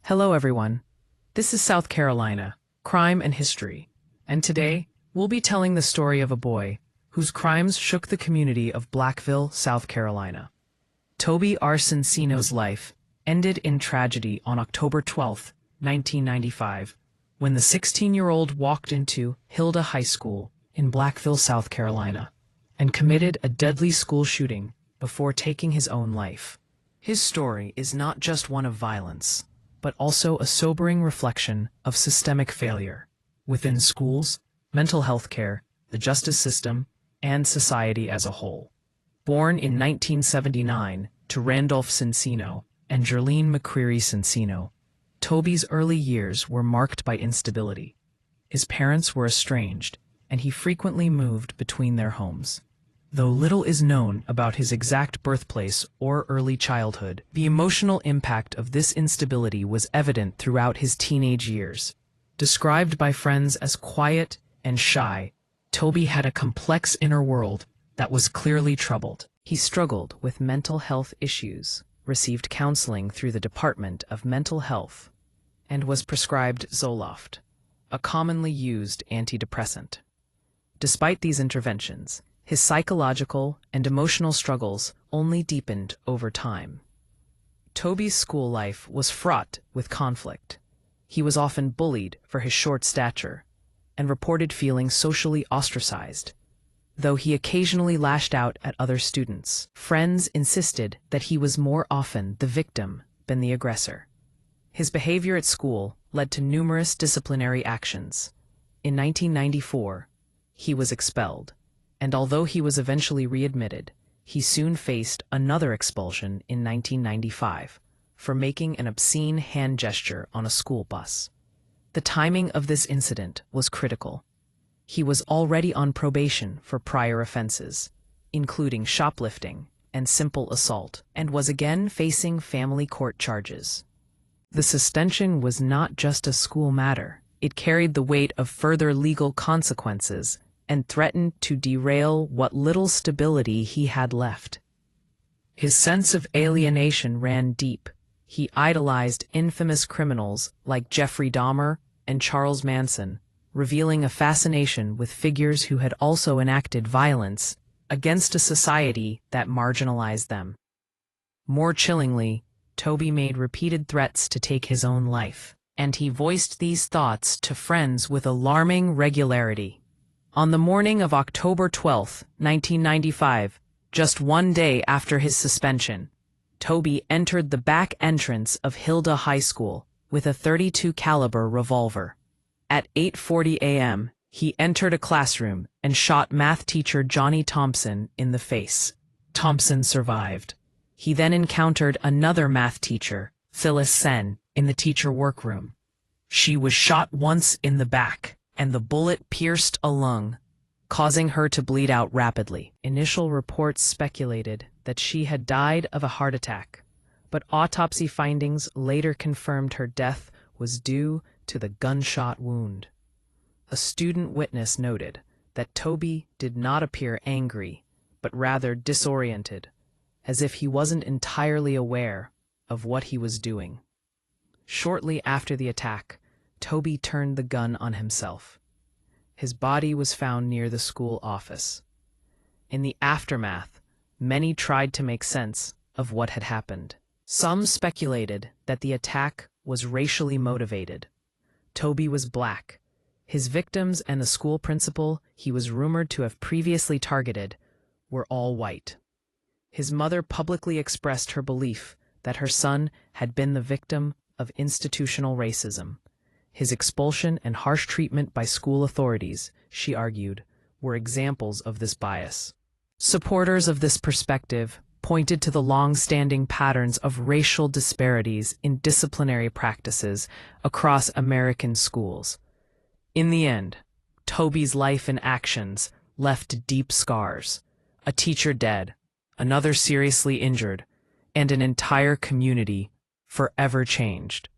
Hello everyone. This is South Carolina, Crime and History, and today we'll be telling the story of a boy whose crimes shook the community of Blackville, South Carolina. Toby R. Sincino's life ended in tragedy on October 12, 1995, when the 16-year-old walked into Hilda High School in Blackville, South Carolina, and committed a deadly school shooting before taking his own life. His story is not just one of violence, but also a sobering reflection of systemic failure within schools, mental health care, the justice system, and society as a whole. Born in 1979 to Randolph Sincino and Jerlene McCreary Sincino, Toby's early years were marked by instability. His parents were estranged, and he frequently moved between their homes. Though little is known about his exact birthplace or early childhood, the emotional impact of this instability was evident throughout his teenage years. Described by friends as quiet and shy, Toby had a complex inner world that was clearly troubled. He struggled with mental health issues, received counseling through the Department of Mental Health, and was prescribed Zoloft, a commonly used antidepressant. Despite these interventions, his psychological and emotional struggles only deepened over time. Toby's school life was fraught with conflict. He was often bullied for his short stature and reported feeling socially ostracized. Though he occasionally lashed out at other students, friends insisted that he was more often the victim than the aggressor. His behavior at school led to numerous disciplinary actions. In 1994, he was expelled, and although he was eventually readmitted, he soon faced another expulsion in 1995 for making an obscene hand gesture on a school bus. The timing of this incident was critical. He was already on probation for prior offenses, including shoplifting and simple assault, and was again facing family court charges. The suspension was not just a school matter. It carried the weight of further legal consequences and threatened to derail what little stability he had left. His sense of alienation ran deep. He idolized infamous criminals like Jeffrey Dahmer and Charles Manson, revealing a fascination with figures who had also enacted violence against a society that marginalized them. More chillingly, Toby made repeated threats to take his own life, and he voiced these thoughts to friends with alarming regularity. On the morning of October 12, 1995, just one day after his suspension, Toby entered the back entrance of Hilda High School with a .32 caliber revolver. At 8:40 a.m., he entered a classroom and shot math teacher Johnny Thompson in the face. Thompson survived. He then encountered another math teacher, Phyllis Sen, in the teacher workroom. She was shot once in the back, and the bullet pierced a lung, causing her to bleed out rapidly. Initial reports speculated that she had died of a heart attack, but autopsy findings later confirmed her death was due to the gunshot wound. A student witness noted that Toby did not appear angry, but rather disoriented, as if he wasn't entirely aware of what he was doing. Shortly after the attack, Toby turned the gun on himself. His body was found near the school office. In the aftermath, many tried to make sense of what had happened. Some speculated that the attack was racially motivated. Toby was black. His victims and the school principal he was rumored to have previously targeted were all white. His mother publicly expressed her belief that her son had been the victim of institutional racism. His expulsion and harsh treatment by school authorities, she argued, were examples of this bias. Supporters of this perspective pointed to the long-standing patterns of racial disparities in disciplinary practices across American schools. In the end, Toby's life and actions left deep scars: a teacher dead, another seriously injured, and an entire community forever changed.